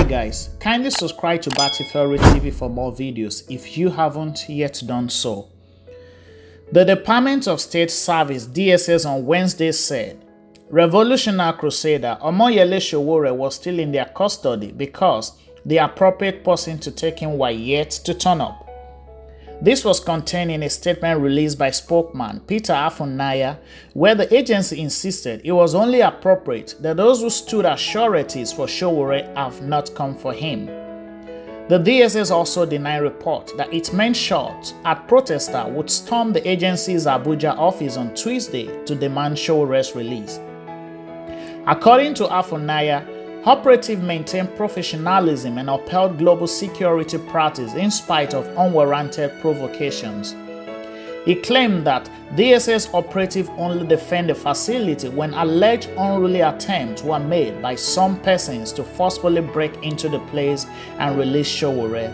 guys, kindly subscribe to Batifeori TV for more videos if you haven't yet done so. The Department of State Service DSS on Wednesday said Revolutionary Crusader Omoyele Sowore was still in their custody because the appropriate person to take him were yet to turn up. This was contained in a statement released by spokesman Peter Afunaya, where the agency insisted it was only appropriate that those who stood as sureties for Sowore have not come for him. The DSS also denied report that its men shot at protesters would storm the agency's Abuja office on Tuesday to demand Sowore's release. According to Afunaya, operatives maintained professionalism and upheld global security practice in spite of unwarranted provocations. He claimed that DSS operatives only defend the facility when alleged unruly attempts were made by some persons to forcefully break into the place and release Sowore.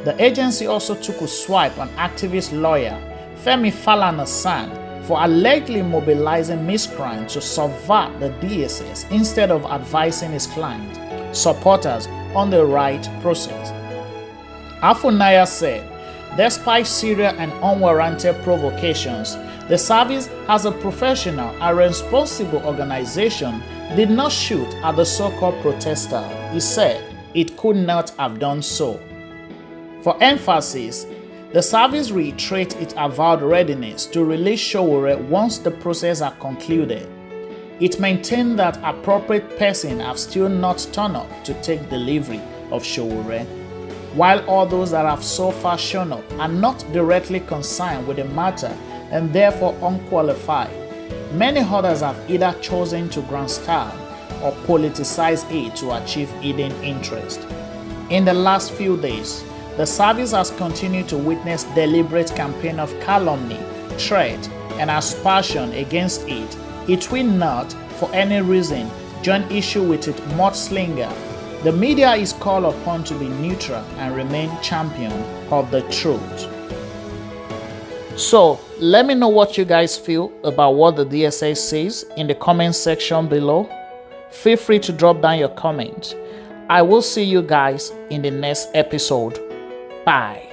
The agency also took a swipe on activist lawyer Femi Falana-San for allegedly mobilizing miscreants to subvert the DSS instead of advising his client, supporters on the right process. Afunaya said, despite serious and unwarranted provocations, the service as a professional and responsible organization did not shoot at the so-called protester. He said it could not have done so. For emphasis, the service reiterates its avowed readiness to release Sowore once the process has concluded. It maintained that appropriate persons have still not turned up to take delivery of Sowore, while all those that have so far shown up are not directly concerned with the matter and therefore unqualified. Many others have either chosen to grandstand or politicize it to achieve hidden interest. In the last few days, the service has continued to witness deliberate campaign of calumny, threat, and aspersion against it. It will not, for any reason, join issue with its mudslinger. The media is called upon to be neutral and remain champion of the truth. So, let me know what you guys feel about what the DSA says in the comment section below. Feel free to drop down your comments. I will see you guys in the next episode. Bye.